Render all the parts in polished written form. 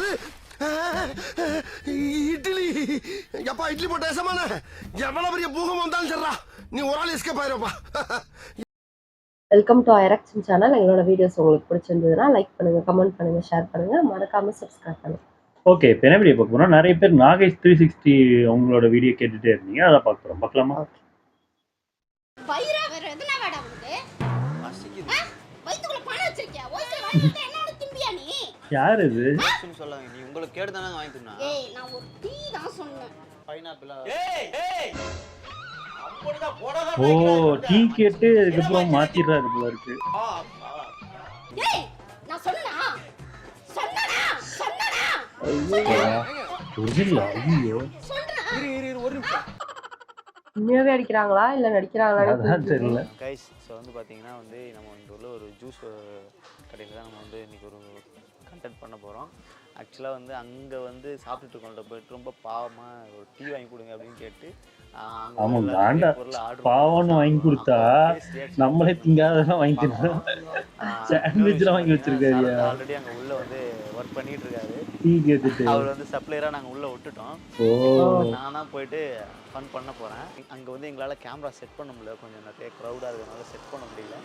என்னது இட்லி? எப்பா இட்லி போட்ட ஏசமான எவ்வளவு பெரிய பூகம் வந்தாலும் சரிடா, நீ ஒரு ஆள் எஸ்கேப் ஆயிருப்பா. வெல்கம் டு ஐரக்ஷன் சேனல். எங்களோட வீடியோஸ் உங்களுக்கு பிடிச்சிருந்ததுன்னா லைக் பண்ணுங்க, கமெண்ட் பண்ணுங்க, ஷேர் பண்ணுங்க, மறக்காம சப்ஸ்கிரைப் பண்ணுங்க. ஓகே, இப்போ என்ன வீடியோ பார்க்க போறோம்? நிறைய பேர் நாகேஷ் 360 அவங்களோட வீடியோ கேட்டுட்டே இருந்தீங்க, அதை பார்க்க போறோம். பார்க்கலாமா? யார் இது? சொல்லாங்க, நீ உங்களுக்கு கேடு தானே வாங்கி தரணும். ஏய், நான் ஒரு டீ தான் சொன்னேன். பைனாப்பிள். ஓ, டீ கேட்டு அதுக்கப்புறம் மாத்திடுறாரு போல இருக்கு. ஏய், நான் சொன்னனா ஐயோ, உண்மையாவே அடிக்கிறாங்களா இல்ல நடிக்கிறாங்களா தெரியல. கைஸ், ஸோ வந்து பார்த்தீங்கன்னா வந்து நம்ம வந்து உள்ள ஒரு ஜூஸ் கடையில் தான் நம்ம வந்து இன்றைக்கி ஒரு கண்டென்ட் பண்ண போகிறோம். ஆக்சுவலாக வந்து அங்கே வந்து சாப்பிட்டுட்டு இருக்கோம், போயிட்டு ரொம்ப பாவமாக ஒரு டீ வாங்கி கொடுங்க அப்படின்னு கேட்டு ஆமாம், காண்டா பாவம்னு வாங்கி கொடுத்தா நம்மளே திங்காதெல்லாம் வாங்கி தரோம். சாண்ட்விச்லாம் வாங்கி வச்சிருக்காரு. ஆல்ரெடி அங்கே உள்ளே வந்து ஒர்க் பண்ணிட்டு இருக்காரு. டீ கேட்டுட்டு அவர் வந்து சப்ளையராக நாங்கள் உள்ளே விட்டுட்டோம். நான் தான் போயிட்டு ஃபன் பண்ண போகிறேன். அங்கே வந்து எங்களால் கேமரா செட் பண்ண முடியல, கொஞ்சம் நிறைய க்ரௌடாக இருக்கிறதுனால செட் பண்ண முடியல.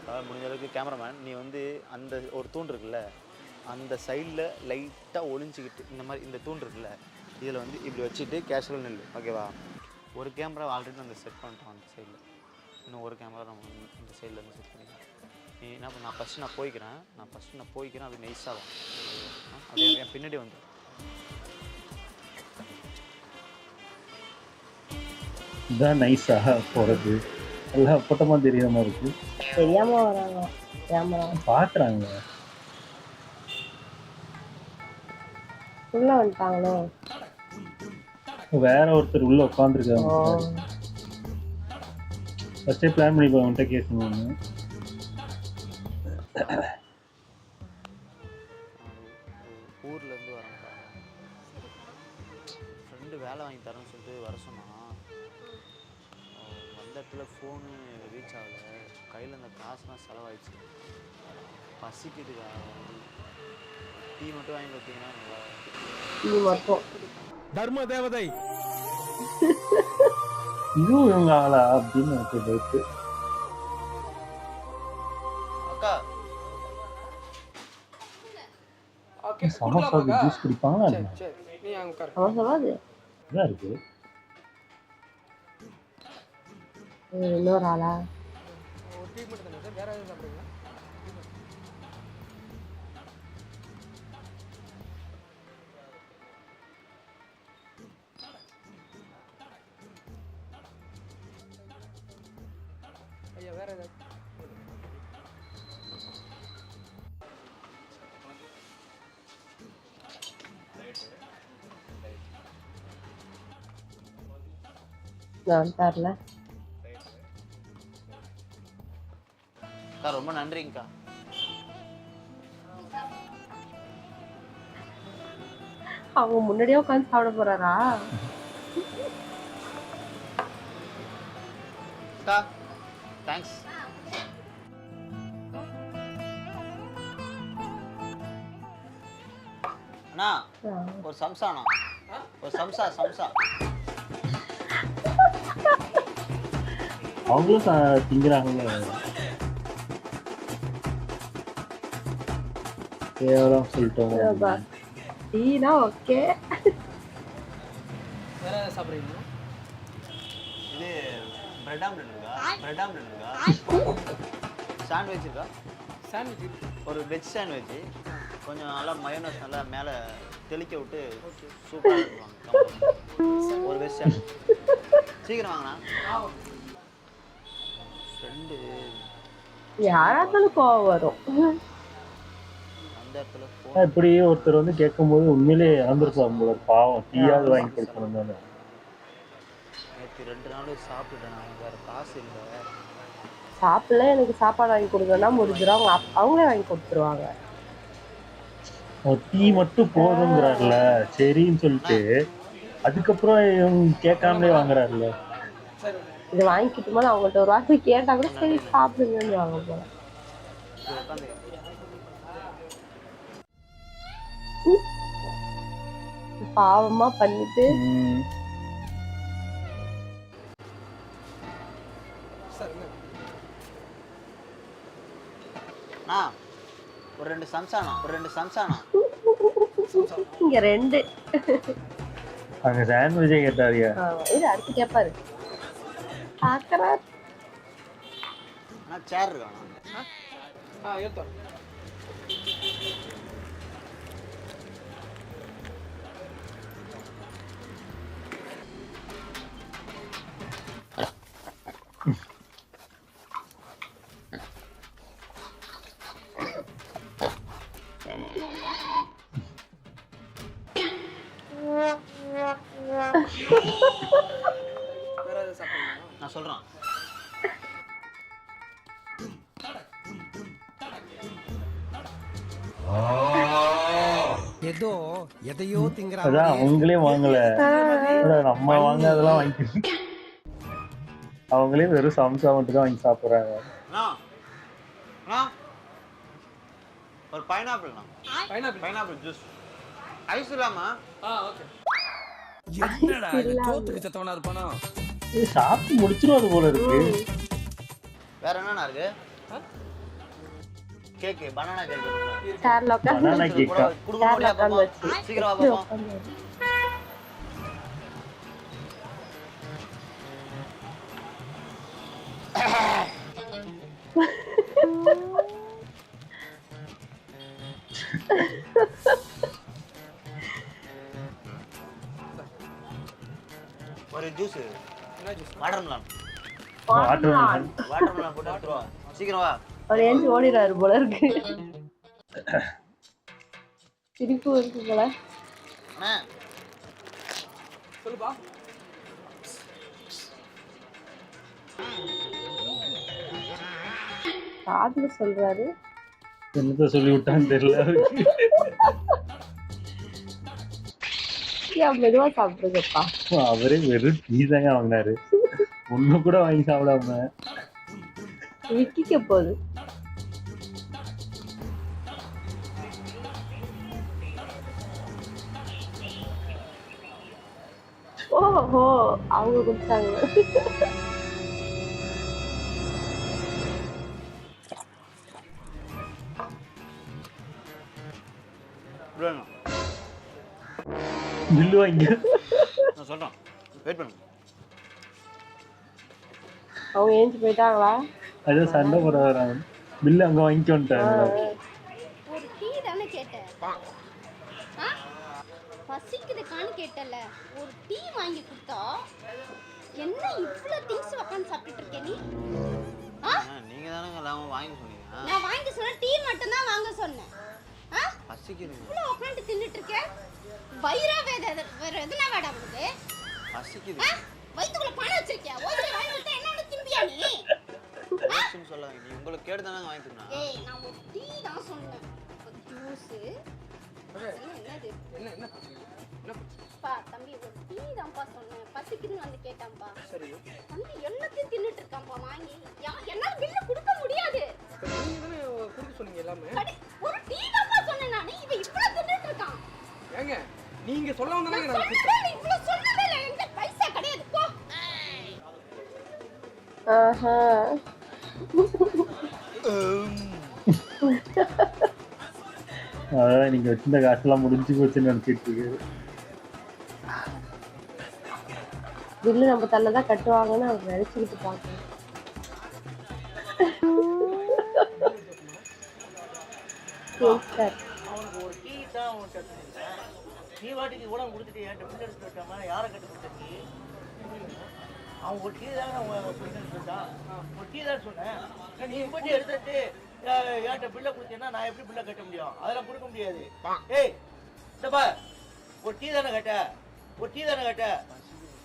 அதாவது முடிஞ்ச அளவுக்கு கேமராமேன் நீ வந்து அந்த ஒரு தூண் இருக்குல்ல, அந்த சைடில் லைட்டாக ஒளிஞ்சிக்கிட்டு இந்த மாதிரி இந்த தூண் இருக்குல்ல, இதில் வந்து இப்படி வச்சுட்டு கேஷுவல் நெல், ஓகேவா? ஒரு கேமரா ஆல்ரெடி நாங்கள் செட் பண்ணிட்டோம் அந்த சைடில், இன்னும் ஒரு கேமரா நம்ம இந்த சைடில் வந்து செட் பண்ணிக்கலாம். நீ என்ன பண்ண, நான் ஃபஸ்ட்டு போய்க்கிறேன் அப்படி நைஸாக அப்படியே என் பின்னாடி வந்து இதான் நைஸாக போகிறது. எல்லாம் அப்பட்டமாக தெரியுற மாதிரி இருக்கு. தெரியாம வராங்க, கேமரா பார்க்குறாங்க. உள்ள வந்துட்டாங்களோ, வேற ஒருத்தர் உள்ள உட்காந்துருக்காங்க. ஃபர்ஸ்டே பிளான் பண்ணி அவன்கிட்ட கேட்கணும். ஊர்லேருந்து வரேன்ப்பா, ஃப்ரெண்டு வேலை வாங்கி தரேன்னு சொல்லிட்டு வர சொன்னான். வந்த இடத்துல ஃபோனு ரீச் ஆகலை, கையில் இந்த காசுலாம் செலவாயிடுச்சு. பசிக்குதுக்கா, டீ மட்டும் வாங்கி பார்த்தீங்கன்னா டீ மட்டும். தர்ம தேவதை இதுவும் இவங்க ஆளா அப்படின்னு எனக்கு டவுட்டு. அக்கா சமோசாவுக்கு ஜூஸ் குடிப்பாங்களா? அவன் சொல்லாது இதான் இருக்கு. இன்னொரு ஆளா? நான் தரல. அக்கா ரொம்ப நன்றிங்கக்கா. அவங்க முன்னாடியே உட்காந்து சாப்பிட போறாரா? அக்கா தேங்க்ஸ். அண்ணா ஒரு சம்சாண்ணா, ஒரு சம்சா. அவங்களும் திங்கிறாங்க. கேவலம் சொல்லிட்டோம். டீனா ஓகே. வேற சாப்பிட்றீங்களா? இது பிரெட் ஆம்லெட் இருக்கா? சாண்ட்விச் இருக்கா? சாண்ட்விச் ஒரு வெஜ் சாண்ட்விச், கொஞ்சம் நல்லா மயோனஸ் நல்லா மேலே தெளிக்க விட்டு சூப்பராக இருக்குவாங்க. ஒரு வெஜ் சாண்ட்விச் சீக்கிரம் வாங்கண்ணா. ஃப்ரெண்டு யாராத்தாலும் கோவம் வரும். அந்த இடத்துல இப்படி ஒருத்தர் வந்து கேட்கும்போது உண்மையிலே இறந்துருப்பாங்க போல. பாவம், டீயாவது வாங்கி கொடுக்கணும் தானே. நேற்று 2 நாள் சாப்பிட்டுட்டேன், வேறு காசு இல்லை. சாப்பிடல, எனக்கு சாப்பாடு வாங்கி கொடுக்கணும்னா முடிஞ்சிடும். அவங்களே வாங்கி கொடுத்துருவாங்க. டீ மட்டும் போதுங்கிறாருல, சரின்னு சொல்லிட்டு அதுக்கப்புறம் இவங்க கேட்காமலே வாங்குறாருல. இதை வாங்கிக்கிட்டு போது அவங்கள்ட்ட ஒரு வார்த்தை கேட்டா கூட சரி சாப்பிடுங்கன்னு வாங்க போல. பாவமா பண்ணிட்டு ஒரு 2 சம்சானா இங்க 2 அங்க சாண்ட்விச்சே கேட்டாரியா? இது அடுத்து கேட்பாரு. பாக்கறா சேர் இருக்கானா? ஏத்தோ நான் சொல்றேன். ஏதோ எதையோ திங்கற அதான் அவங்களே வாங்கல, நம்ம வாங்க அதெல்லாம் வாங்கி அவங்களே வெறும் சம்சா மட்டும் தான் வாங்கி சாப்பிடுறாங்க. ஒரு பைனாப்பிள் ஜூஸ் ஐஸ் இல்லாம. ஓகே. என்னடா இது தோத்துக்கு செத்தவனா இருப்பானோ? இது சாப்பிட்டு முடிச்சிருவாது போல இருக்கு. வேற என்னன்னா இருக்கு? Cake, banana cake. சேர்ல உட்கார்ந்து பனானா கேக்கா? சேர்ல உட்கார்ந்து வச்சு சீக்கிரம் வா பாப்போம். ஒரு ஜூஸ். என்ன ஜூஸ்? வாட்டர்மெலன் வாட்டர்மெலன் போட்டு எடுத்துட்டு வா. சீக்கிரம் வா. அவர் ஏஞ்சி ஓடிறாரு போல இருக்கு. சிரிப்பு இருக்கு போல. அண்ணா சொல்லுப்பா. காதுல சொல்றாரு. என்னத்த சொல்லி விட்டான்னு தெரியல. ஏன் மெதுவா சாப்பிட்டுருக்கப்பா. அவரே வெறும் டீ தாங்க வாங்கினாரு, ஒண்ணு கூட வாங்கி சாப்பிடாம. விக்கிக்க போகுது. ஓஹோ அவங்க குடிச்சாங்க. பில்லு வாங்கி நான் சொல்றேன், வெயிட் பண்ணு. அவங்க ஏஞ்சி போயிட்டாங்களா? அதே சண்டை போட வராங்க. பில்லு அங்க வாங்கிட்டு வந்துட்டாங்க. ஒரு டீ தானே கேட்டேன். பசிக்குதுக்கான்னு கேட்டல, ஒரு டீ வாங்கி கொடுத்தா என்ன இவ்வளவு திங்ஸ் உட்காந்து சாப்பிட்டுட்டு இருக்கே நீ? நீங்க தானங்க எல்லாம் வாங்கி சொன்னீங்க. நான் வாங்கி சொன்ன டீ மட்டும் தான் வாங்க சொன்னேன். பசிக்குதுங்க. இவ்வளவு உட்காந்து தின்னுட்டு இருக்க. வயிறா வேற எதுனா வேடா உங்களுக்கு? பசிக்குது. வயித்துக்குள்ள பணம் வச்சிருக்கியா? ஓடி வாங்கி கொடுத்தா என்ன திம்பியா நீ? ஜூஸ்னு சொல்லாதீங்க, நீ உங்களுக்கு கேடு தானே வாங்கி தரணும். ஏய் நான் ஒரு டீ தான் சொன்னேன். ஒரு ஜூஸ். என்னது? என்ன பா தம்பி ஒரு டீ தான்ப்பா சொன்னேன். பசிக்குதுன்னு வந்து கேட்டான்ப்பா. சரி. தம்பி எல்லாத்தையும் தின்னுட்டு இருக்கான்ப்பா வாங்கி. என்னால பில்ல கொடுக்க முடியாது. நீங்க தானே குடிக்க சொன்னீங்க எல்லாமே. ஒரு டீ தான்ப்பா சொன்னேன் நானு. இவன் இவ்வளவு தின்னுட்டு இருக்கான். ஏங்க நீங்க சொல்ல வந்தானே நான் சொன்னதே இவ்வளவு சொன்னதே இல்ல. எங்க பைசா கிடையாது போ. ஆஹா அதான் நீங்க வச்சிருந்த காசெல்லாம் முடிஞ்சு போச்சுன்னு நினைச்சிட்டு இருக்கு. பில்லு நம்ம தள்ளதான் கட்டுவாங்கன்னு அவர் நினைச்சுக்கிட்டு பாக்கணும். அவனுக்கு ஒரு டீ தான் நீ வாட்டிக்கு கூட கொடுத்துட்டு என்கிட்ட பில் எடுத்து வைக்காம யாரை கட்டு கொடுத்தீ? அவன் ஒரு டீ தானே சொல்லிட்டான். ஒரு டீ தான் சொன்னேன். நீ இப்படி எடுத்துட்டு என்கிட்ட பில்லை கொடுத்தீங்கன்னா நான் எப்படி பில்லை கட்ட முடியும்? அதெல்லாம் கொடுக்க முடியாது. ஏய் சப்பா ஒரு டீ தானே கட்ட,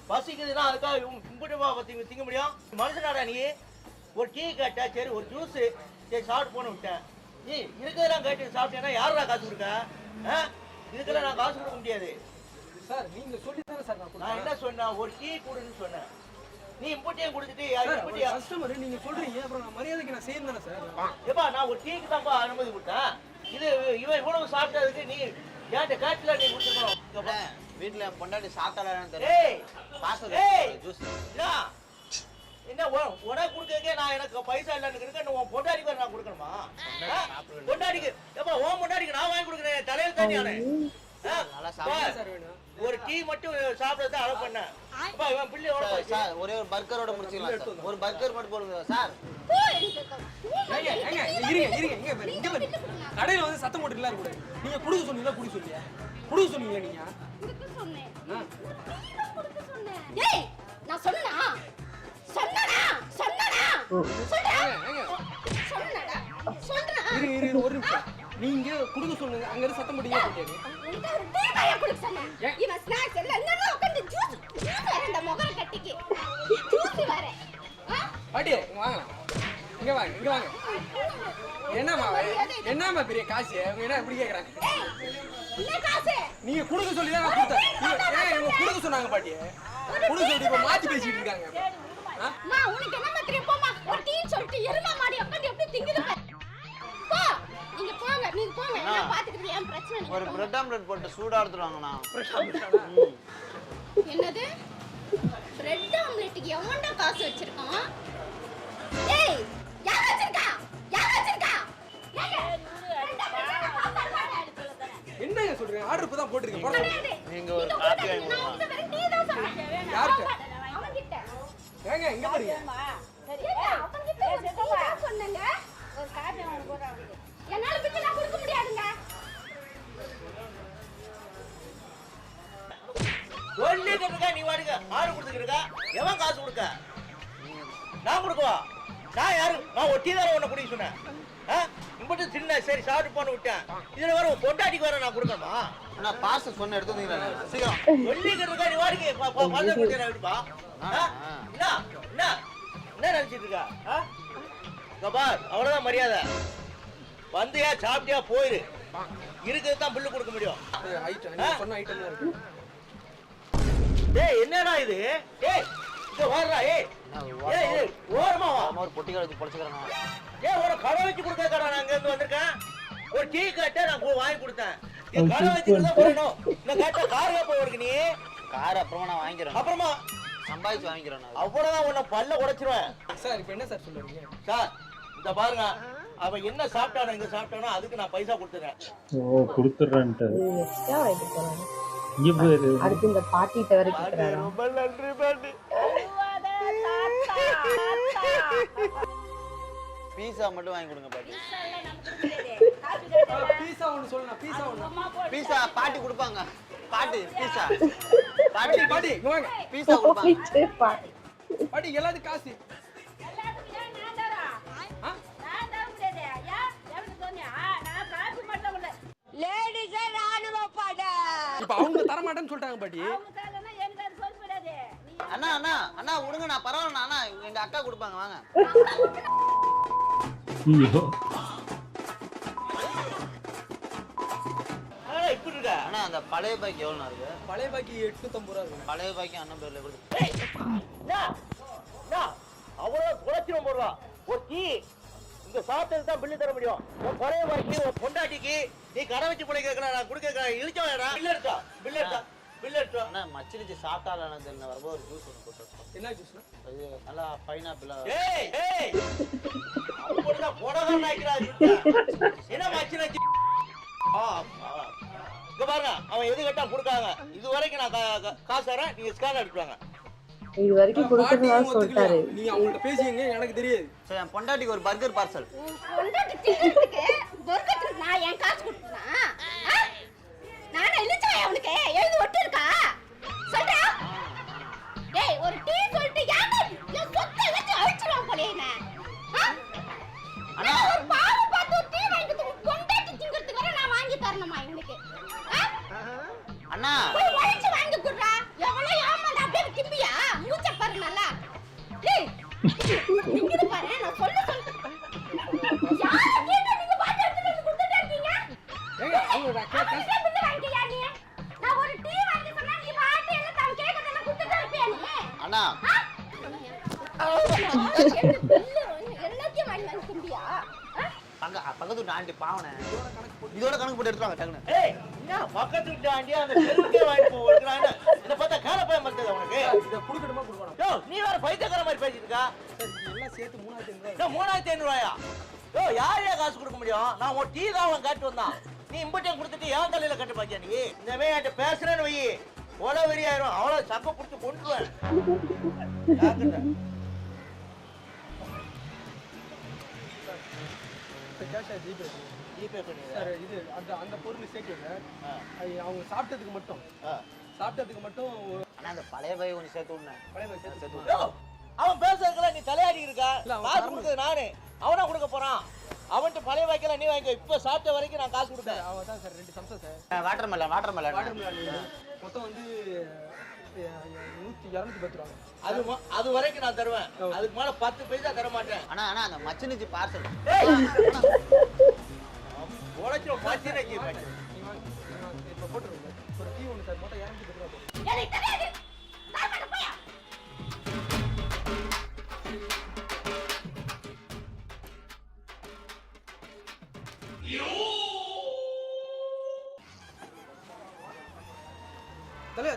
பசிக்குதுன்னா அதுக்காக கும்பிட்டுமா பத்தி திங்க முடியும்? மனுஷனாடா நீ? ஒரு டீ கேட்ட, சரி ஒரு ஜூஸ் சரி சாப்பிட்டு போன விட்டேன். நீ இருக்கிறதெல்லாம் கேட்டு சாப்பிட்டேன்னா யாரா காசு கொடுக்க? இதுக்கெல்லாம் நான் காசு கொடுக்க முடியாது சார். நீங்க சொல்லி தானே சார் நான் என்ன சொன்னேன்? ஒரு டீ கொடுன்னு சொன்னேன். நீ இம்பட்டியும் கொடுத்துட்டு கஸ்டமர் நீங்க சொல்றீங்க, அப்புறம் நான் மரியாதைக்கு நான் செய்யணும் தானே சார். ஏப்பா நான் ஒரு டீக்கு தான்ப்பா அனுமதி கொடுத்தேன். இது இவன் இவ்வளவு சாப்பிட்டதுக்கு நீ கேட்ல நீ குடுத்துறோம் வீட்டுல பொண்டாட்டி சாப்பிட்டாலும் தெரியும் ஏய் பாசம் ஜூஸ் என்ன உனக்கு குடுக்கறதுக்கே நான் எனக்கு பைசா இல்லன்னு இருக்கேன் உன் பொண்டாடிக்கு வேற நான் கொடுக்கணுமா பொண்டாடிக்கு ஏப்பா உன் பொண்டாடிக்கு நான் வாங்கி கொடுக்குறேன் தலையில தானே நானு நல்லா சாப்பிடு ஒரு டீ மட்டும் சாப்பிடறது அலோ பண்ண அப்பா இவன் பிள்ளையோட சார் ஒரே ஒரு பர்கரோட முடிச்சுக்கலாம் சார் ஒரு பர்கர் மட்டும் போடுங்க சார் இங்க பாருங்க கடையில வந்து சத்தம் போட்டுலாம் இருக்க கூடாது நீங்க குடுக்க சொன்னீங்களா குடி சொல்லியா குடுக்க சொன்னீங்களா நீங்க குடுக்க சொன்னேன் குடுக்க சொன்னேன் ஏய் நான் சொன்னனா இரு ஒரு நிமிஷம் நீங்க குடுக்க சொன்னீங்க அங்க இருந்து சத்தம் போட்டீங்க கேட்டீங்க இந்த ஒரு டீ குடுக்க சொன்னேன் இவன் ஸ்நாக்ஸ் எல்லாம் என்னன்னா உட்கார்ந்து ஜூஸ் அந்த முகர கட்டிக்கு ஜூஸ் வர பாட்டி இங்க வாங்க என்னமா பெரிய காசு அவங்க என்ன இப்படி கேக்குறாங்க என்ன காசு நீங்க குடுக்க சொல்லி தான் நான் கொடுத்தேன் இவங்க குடுக்க சொன்னாங்க பாட்டி குடுக்க சொல்லி இப்ப மாத்தி பேசிட்டு இருக்காங்க மா உனக்கு என்ன தெரியும் போமா ஒரு டீ சொல்லிட்டு எருமா மாடி உட்கார்ந்து எப்படி திங்குது போ நீங்க போங்க நான் பாத்துக்கிட்டு ஏன் பிரச்சனை ஒரு பிரெட் ஆம்லெட் போட்டு சூடா எடுத்துறாங்கண்ணா என்னது பிரெட் ஆம்லெட்டுக்கு எவன்டா காசு வச்சிருக்கான் ஏய் யார் வச்சிருக்கா என்னங்க சொல்றீங்க ஆர்டர் இப்பதான் போட்டுருக்கீங்க போடுங்க நீங்க ஒரு காபி வாங்கி கொடுங்க இந்த வெறும் டீ தான் சொன்னேன் யார்கிட்ட அவன்கிட்ட ஏங்க இங்க பாருங்க அவன்கிட்ட ஒரு டீ தான் சொன்னேங்க ஒரு காபி வாங்கி போறாங்க என்னால பிச்சு நான் கொடுக்க முடியாதுங்க சொல்லிட்டு இருக்கா நீ வாடுங்க ஆறு கொடுத்துக்கிருக்கா எவன் காசு கொடுக்க நான் கொடுக்கவா நான் யாரு நான் ஒட்டி தானே உன்னை குடிக்க சொன்னேன் இம்பட்டு சின்ன சரி சாப்பிட்டு போன விட்டேன் இதுல வேற பொண்டாட்டிக்கு வேற நான் கொடுக்கணுமா அண்ணா பார்சல் சொன்ன எடுத்துந்தீங்களா சீக்கிரம் சொல்லிட்டு இருக்கா நீ வாடுங்க பல்ல குடிக்க நான் எடுப்பா என்ன நினைச்சிட்டு இருக்கா பார் அவ்வளவுதான் மரியாதை வந்தியா சாப்பிட்டியா போயிரு இருக்கிறது தான் பில்லு கொடுக்க முடியும் ஐட்டம் நீங்க சொன்ன ஐட்டம் இருக்கு டேய் என்னடா இது டேய் இங்க வாடா ஏய் ஏய் ஓரமா வா ஒரு பொட்டி கடை வச்சு பொளிச்சுக்கறேன் ஏய் ஒரு கடை வச்சு கொடுக்க கடை நான் அங்க இருந்து வந்திருக்கேன் ஒரு டீ கட்ட நான் வாங்கி கொடுத்தேன் இந்த கடை வச்சு தான் போறணும் இந்த கட்ட கார்ல போய் நீ கார் அப்புறமா நான் வாங்கிக்கிறேன் அப்புறமா சம்பாதிச்சு வாங்கிக்கிறேன் நான் அவ்வளவுதான் உன்னை பல்ல உடைச்சிருவேன் சார் இப்போ என்ன சார் சொல்றீங்க சார் இந்த பாருங்க அவன் என்ன சாப்பிட்டானோ எங்க சாப்பிட்டானோ அதுக்கு நான் பைசா கொடுத்துறேன் ஓ கொடுத்துறேன்ட்டு எக்ஸ்ட்ரா வாங்கிட்டு போறாங்க இங்க போயிரு அடுத்து இந்த பாட்டிட்ட வரை கேக்குறாரா ரொம்ப நன்றி பாட்டி பீஸா மட்டும் வாங்கி கொடுங்க பாட்டி பீஸா ஒன்னு சொல்லுங்க பீஸா ஒன்னு பீஸா பாட்டி கொடுப்பாங்க பாட்டி பீஸா பாட்டி இங்க வாங்க பீஸா கொடுப்பாங்க பாட்டி பாட்டி எல்லாத்துக்கும் காசு இப்ப அவங்க தர மாட்டேன்னு சொல்லிட்டாங்க பாட்டி அண்ணா அண்ணா அண்ணா விடுங்க நான் பரவாயில்ல அண்ணா எங்க அக்கா கொடுப்பாங்க வாங்க ஐயோ இப்படி இருக்கா அண்ணா அந்த பழைய பாக்கி எவ்வளோ இருக்கு பழைய பாக்கி 850 ரூபா இருக்கு பழைய பாக்கி அண்ணன் பேர்ல கொடுத்து அவ்வளவு குறைச்சிரும் போடுவா ஒரு டீ இங்க சாப்பிட்டது தான் பில்லு தர முடியும் உன் பழைய பாக்கி உன் பொண்டாட்டிக்கு நீ கடை வச்சு பிள்ளை கேட்கல நான் கொடுக்க இழிச்சா பில்லு எடுத்தா அண்ணா மச்சிலிச்சு சாப்பிட்டாலும் தெரியல வரும்போது ஒரு ஜூஸ் ஒன்று போட்டு என்ன ஜூஸ்னா அது நல்லா பைனாப்பிள் ஏய் ஏய் அப்படிதான் போடதான் நாய்க்கிறா என்ன மச்சில இங்க பாருங்க அவன் எது கேட்டா கொடுக்காங்க இது வரைக்கும் நான் காசு தரேன் நீங்க ஸ்கேன் எடுத்துவாங்க இது வரைக்கும் கொடுக்கறதா சொல்லிட்டாரு நீ அவங்கள்ட்ட பேசிங்க எனக்கு தெரியாது சரி என் பொண்டாட்டிக்கு ஒரு பர்கர் பார்சல் பொண்டாட்டி திங்கிறதுக்கு பர்கர் நான் என் காசு கொடுத்தனா நானே இல்லச்சா அவனுக்கு எழுதி ஒட்டி இருக்கா சொல்டா டேய் ஒரு டீ சொல்லிட்டு யாரு என் சொத்தை வச்சு அழிச்சிடுவான் போல என்ன அண்ணா ஒரு பாவு பார்த்து ஒரு டீ வாங்கி பொண்டாட்டி திங்கிறதுக்கு வர நான் வாங்கி தரணுமா இவனுக்கு அண்ணா போய் உழைச்சு வாங்கி குடுறா எவ்வளவு ஏமாந்து அப்படியே திம்பியா மூச்ச பாரு நல்லா டேய் இங்க பாரு நான் சொல்ல யார கேட்டா நீங்க பாத்து எடுத்து வந்து கொடுத்துட்டே இருக்கீங்க ஏங்க அவங்க அப்படியே பில்லு வாங்கியா நீ நான் ஒரு டீ வாங்கி சொன்னா நீ பாத்து எல்லாம் தான் கேக்கறதெல்லாம் கொடுத்துட்டே இருப்பியா நீ அண்ணா எல்லாத்தையும் வாங்கி திம்பியா பக்கத்து ஆண்டி பாவனை இதோட கணக்கு போட்டு எடுத்துவாங்க டக்குன்னு ஏய் என்ன பக்கத்து விட்டு ஆண்டி அந்த தெருவுக்கே வாங்கிட்டு போகிறான். என்ன பார்த்தா காலப்பாயம் மறுத்தது உனக்கு? இதை கொடுக்கணுமா கொடுக்கணும்? யோ நீ வேற பைத்தியக்கார மாதிரி பேசிட்டு இருக்கா? எல்லாம் சேர்த்து 3500 என்ன 3500 ரூபாயா? யோ யாரையா காசு கொடுக்க முடியும்? நான் ஒரு டீ தான் அவன் காட்டு வந்தான். நீ இம்பட்டையும் கொடுத்துட்டு என் தலையில கட்டு பாக்கியா நீ? இந்த மாதிரி என்கிட்ட பேசுறேன்னு வை, கொலை வெறியாயிரும். அவளை சக்க பிடிச்சி கொண்டுருவேன். கேஷா ஜிபே ஜிபே பண்ணி சார். இது அந்த அந்த பொருள் சேர்க்கல சார். அவங்க சாப்பிட்டதுக்கு மட்டும் ஆனா அந்த பழைய பைய கொஞ்சம் சேர்த்து விடுனேன். பழைய பைசா சேர்த்து. அவன் பேசுறதுக்குலாம் நீ தலையாடி இருக்கா? இல்ல, அவன் காசு கொடுத்தது நானு, அவனா கொடுக்க போறான். அவன்கிட்ட பழைய வைக்கல நீ வாங்கிக்க. இப்ப சாப்பிட்ட வரைக்கும் நான் காசு கொடுத்தேன். அவன் தான் சார் 2 சம்சா சார். வாட்டர் மெலன் மொத்தம் வந்து 210 ரூபா. அது வரைக்கும் நான் தருவேன். அதுக்கு மேல 10 பைசா தர மாட்டேன். ஆனா அந்த மச்சினிச்சி பார்சல் உழைச்சிரும் மச்சினைக்கு. இப்போ போட்டுருங்க ஒரு டீ ஒன்று சார். மொத்தம் 210 ரூபா போதும். எனக்கு தெரியாது. நான் பண்ண போயா.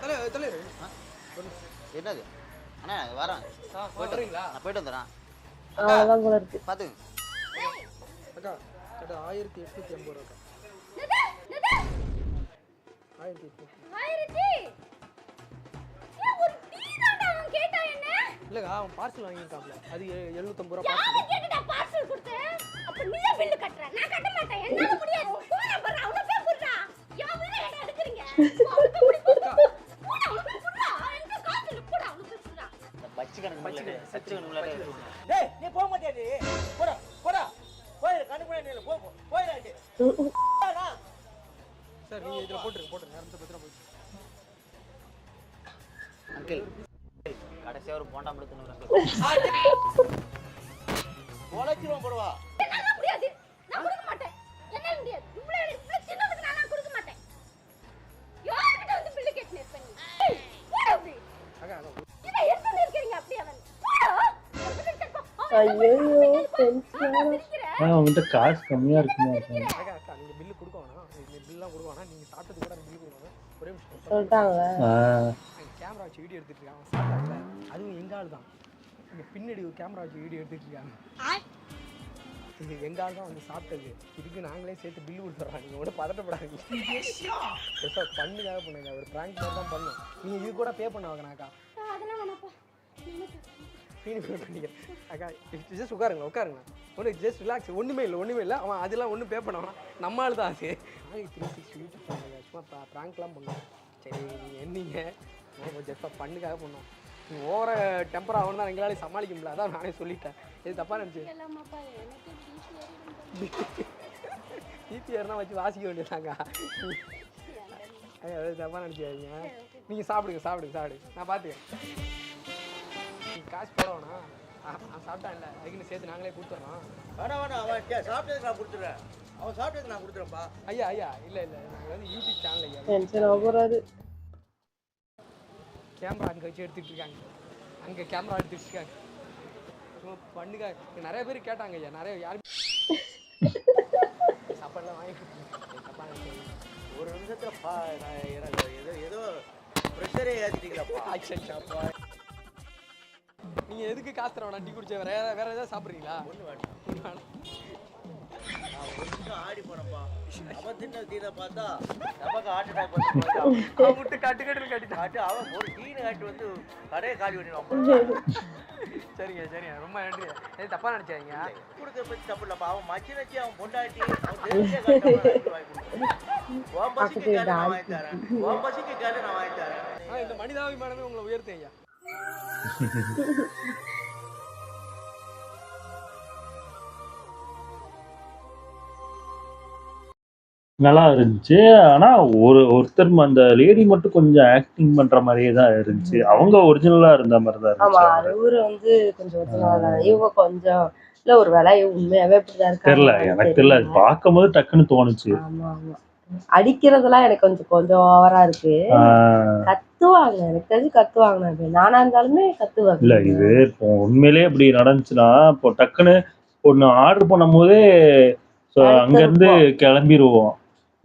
தலைவர் என்னது அண்ணா வரேன். வரீங்களா? நான் போயிட்டு வந்துடுறேன். அவ்வளோதான் போல இருக்கு. பார்த்துங்க. அக்கா கரெக்டாக 1880 ரூபா. நிதா நிதா 1880. ஆயிரத்தி ஏன் ஒரு டீ தான்டா அவன் கேட்டா என்ன? இல்லைக்கா அவன் பார்சல் வாங்கியிருக்காப்ல. அது 750 ரூபா யாரை பார்சல். கேட்டுடா பார்சல் கொடுத்தேன்? அப்ப நீயே பில்லு கட்டுற. நான் கட்ட மாட்டேன். என்னால முடியாது. போடா போடா அவன போய் குடுறா. யார் வேற என்ன எடுக்குறீங்க? அவனுக்கு முடி போடா அவனுக்கு குடுறா. எனக்கு காசு இல்ல. போடா அவனுக்கு குடுறா. இந்த பச்சை கணக்கு சச்சு கணக்கு டேய் நீ போக மாட்டியா நீ? போடா போடா போயிரு. கணக்கு பண்ணி இல்ல. போயிராடி. சார் நீங்கள் இதில் போட்டுருங்க 210 ரூபா போயிடுச்சு. அங்கிள் கடைசியா ஒரு போண்டா மட்டும் உழைச்சிரும் போடுவா. என்னால முடியாது. நான் கொடுக்க மாட்டேன். என்னால முடியாது. இவ்வளவு சின்னதுக்கு நான் கொடுக்க மாட்டேன். யார்கிட்ட வந்து பில்லு கேட்டு நிப்ப நீ? போடா அப்படி. அக்கா இதை எடுத்து நிற்கிறீங்க அப்படி அவன். போடா. ஐயோ டென்ஷனா. அவன்கிட்ட காசு கம்மியா இருக்குமா? அக்கா நீங்கள் பில்லு கொடுக்க வேணாம். நீங்கள் பில்லாம் கொடுக்க வேணாம். நீங்கள் சாப்பிட்டது கூட பில்லு கொடுக்க வேணாம். ஒரே நிமிஷம் சொல்லிட்டாங்க. கேமரா வச்சு வீடியோ எடுத்துட்டு இருக்காங்க. அவன் சாப்பிட்டாங்கல்ல, அதுவும் எங்க ஆள் தான். இங்கே பின்னாடி ஒரு கேமரா வச்சு வீடியோ எடுத்துட்டு இருக்காங்க. இது எங்க ஆள் தான் வந்து சாப்பிட்டது. இதுக்கு நாங்களே சேர்த்து பில்லு கொடுத்துட்றோம். நீங்கள் ஒன்றும் பதட்டப்படாதீங்க. பெருசாக பண்ணுக்காக பண்ணுங்க. ஒரு ப்ராங்க் மாதிரி தான் பண்ணோம். நீங்கள் இது கூட பே பண்ண வாங்கினாக்கா. அதெல்லாம் வேணாப்பா. ஃபீல் பண்ணிக்கிறேன் அக்கா. ஜஸ்ட் உட்காருங்க. ஒன்று ஜஸ்ட் ரிலாக்ஸ். ஒன்றுமே இல்லை. அவன் அதெல்லாம் ஒன்றும் பே பண்ண வேணாம். நம்ம ஆள் தான் அது. 360 யூடியூப் பண்ணுங்க. சும்மா ப்ராங்க்லாம் பண்ணோம். சரி நீங்கள் என்னீங்க ஜஸ்ட்டாக பண்ணுக்காக பண்ணோம். நீங்கள் ஓவர டெம்பர் ஆகணும் தான் எங்களால் சமாளிக்க முடியல. அதான் நானே சொல்லிட்டேன். இது தப்பாக நினச்சி டிபிஆர்னா வச்சு வாசிக்க வேண்டியதாங்க. தப்பாக நினச்சிக்காதீங்க. நீங்கள் சாப்பிடுங்க. நான் பார்த்துக்கேன். நீங்கள் காசு போட வேணாம். நான் சாப்பிட்டான் இல்லை அதுக்குன்னு சேர்த்து நாங்களே கொடுத்துட்றோம். வேணாம் அவன் சாப்பிட்டதுக்கு நான் கொடுத்துட்றேன். அவன் சாப்பிட்டதுக்கு நான் கொடுத்துறேன்ப்பா. ஐயா இல்லை நாங்கள் வந்து யூடியூப் சேனல் ஐயா. டென்ஷன் ஆகுறாரு. கேமரா அங்கே வச்சு எடுத்துகிட்டு இருக்காங்க. அங்கே கேமரா எடுத்துகிட்டு இருக்காங்க. சும்மா பண்ணுங்க. நிறைய பேர் கேட்டாங்க ஐயா. நிறைய யாரும் சாப்பாடுலாம் வாங்கி கொடுத்துருங்க. ஒரு நிமிஷத்துல எனக்கு ஏதோ ப்ரெஷரே ஏற்றிட்டீங்களாப்பா. நீங்கள் எதுக்கு காசு தர வேணாம். டீ குடிச்ச வேற ஏதாவது சாப்பிட்றீங்களா? ஒன்று வேணும். நான் ஒரு நிமிஷம் ஆடி போனப்பா. அவன் தின்ன தீனை பார்த்தா நமக்கு ஹார்ட் அட்டாக் அவன் விட்டு காட்டு அவன் ஒரு டீனை காட்டு வந்து கடையை காடி பண்ணிடுவான். சரிங்க ரொம்ப நன்றி. எது தப்பாக நினச்சாதீங்க. கொடுத்த பற்றி தப்பு இல்லைப்பா. அவன் மச்சி நச்சு அவன் பொண்டாட்டி அவன் தெரிஞ்சே காட்டு உன் பசிக்கு கேட்டு நான் வாங்கி தரேன். இந்த மனிதாபிமானமே உங்களை உயர்த்தேன் ஐயா. நல்லா இருந்துச்சு. ஆனா ஒருத்தர் அந்த லேடி மட்டும் கொஞ்சம் ஆக்டிங் பண்ற மாதிரியே தான் இருந்துச்சு. அவங்க ஒரிஜினலா இருந்த மாதிரி தான் ஆமா இருந்துச்சு. இவரு வந்து கொஞ்சம் ஒரிஜினலா. இவங்க கொஞ்சம் இல்ல ஒரு வேலை உண்மையாவே இப்படிதான் இருக்காங்க. தெரியல எனக்கு தெரியல. அது பார்க்கும்போது டக்குன்னு தோணுச்சு. ஆமா அடிக்கிறதெல்லாம் எனக்கு கொஞ்சம் ஓவரா இருக்கு. கத்துவாங்க. எனக்கு தெரிஞ்சு கத்துவாங்க. நானா இருந்தாலுமே கத்துவாங்க. இல்ல இது இப்போ உண்மையிலேயே இப்படி நடந்துச்சுன்னா இப்போ டக்குன்னு ஒண்ணு ஆர்டர் பண்ணும் போதே அங்க இருந்து கிளம்பிடுவோம்.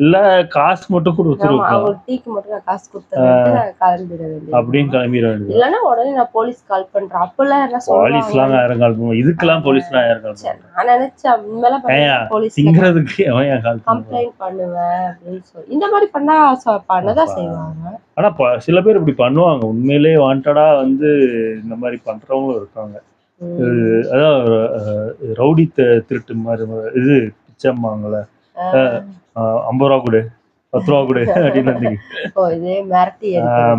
இல்ல காசு மட்டும் ஆமா கொடுத்துருக்கலாம் அவங்க டீக்கு மட்டும் நான் காசு கொடுத்துட்டு நான் கிளம்பிட வேண்டியது. அப்படின்னு கிளம்பிட வேண்டியது. இல்லைன்னா உடனே நான் போலீஸ் கால் பண்றேன். அப்பெல்லாம் என்ன போலீஸ்லாம் சொல்லுவாங்க, 1000 கால் பண்ணுவோம். இதுக்கெல்லாம் போலீஸ்லாம் 1000 கால் சரி, பண்ணுவோம். நான் நினைச்சேன் இனிமேலாம் ஏயா போலீஸ் திங்கிறதுக்கு எவன் கால் பண்ணுவான்? கம்ப்ளைண்ட் பண்ணுவேன் அப்படின்னு சொல்லி இந்த மாதிரி பண்ணா பண்ணதான் செய்வாங்க. ஆனா சில பேர் இப்படி பண்ணுவாங்க. உண்மையிலேயே வாண்டடா வந்து இந்த மாதிரி பண்றவங்களும் இருக்காங்க. அதான் ரவுடி திருட்டு மாதிரி இது பிச்சம்மாங்கள 50 ரூபா கொடு 10 ரூபா கொடு அப்படின்னு இதே மிரட்டி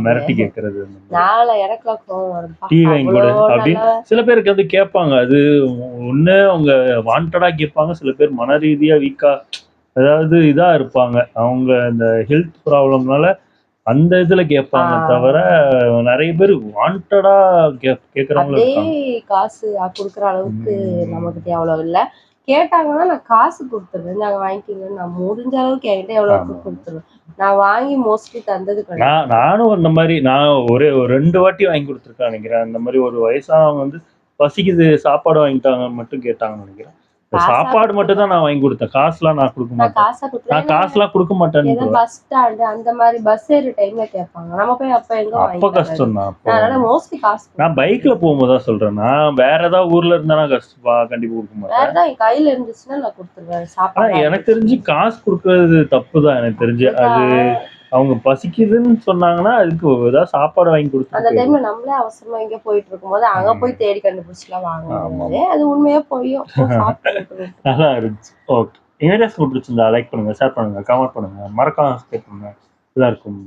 மிரட்டி கேட்கறது. நாளை எனக்குலாம் கோவம் வரும். டீ வாங்கி கொடு அப்படின்னு சில பேருக்கு வந்து கேட்பாங்க. அது ஒண்ணு அவங்க வாண்டடா கேட்பாங்க. சில பேர் மன ரீதியா வீக்கா அதாவது இதா இருப்பாங்க. அவங்க இந்த ஹெல்த் ப்ராப்ளம்னால அந்த இதுல கேட்பாங்க தவிர நிறைய பேர் வாண்டடா கேக்குறவங்க அதே இருக்காங்க. காசு கொடுக்குற அளவுக்கு நமக்கு அவ்வளவு இல்ல. கேட்டாங்கன்னா நான் காசு கொடுத்துருவேன், நாங்க வாங்கிக்கிங்க, நான் முடிஞ்ச அளவுக்கு என்கிட்ட எவ்வளவு இருக்கு கொடுத்துருவேன். நான் வாங்கி மோஸ்ட்லி தந்தது கிடையாது. நானும் அந்த மாதிரி நான் ஒரு 2 வாட்டி வாங்கி கொடுத்துருக்கேன் நினைக்கிறேன். அந்த மாதிரி ஒரு வயசானவங்க வந்து பசிக்குது சாப்பாடு வாங்கிட்டாங்கன்னு மட்டும் கேட்டாங்கன்னு நினைக்கிறேன். சாப்பாடு மட்டும் தான் நான் வாங்கி கொடுத்தேன். காசுலாம் நான் கொடுக்க மாட்டேன். நான் காசுலாம் கொடுக்க மாட்டேன்னு. பஸ் ஸ்டாண்ட் அந்த மாதிரி பஸ் ஏற டைம்ல கேட்பாங்க. நம்ம போய் அப்ப எங்க அப்ப கஷ்டம் தான். அதனால மோஸ்ட்லி காசு நான் பைக்ல போகும்போது தான் சொல்றேன். நான் வேற ஏதாவது ஊர்ல இருந்தா கண்டிப்பா கொடுக்க மாட்டேன். வேற ஏதாவது என் கையில இருந்துச்சுன்னா நான் கொடுத்துருவேன் சாப்பாடு. எனக்கு தெரிஞ்சு காசு கொடுக்கறது தப்பு தான். எனக்கு தெரிஞ்சு அது அவங்க பசிக்குதுன்னு சொன்னாங்கன்னா அதுக்கு ஏதாவது சாப்பாடு வாங்கி கொடுத்து அந்த டைம்ல நம்மளே அவசரமா எங்க போயிட்டு இருக்கும்போது அங்க போய் தேடி கண்டுபிடிச்சுலாம் வாங்க. அது உண்மையா போயும் நல்லா இருந்துச்சு. ஓகே, இந்த வீடியோஸ் பிடிச்சிருந்தா லைக் பண்ணுங்க, ஷேர் பண்ணுங்க, கமெண்ட் பண்ணுங்க, மறக்காம சப்ஸ்கிரைப் பண்ணுங்க. எல்லாருக்கும்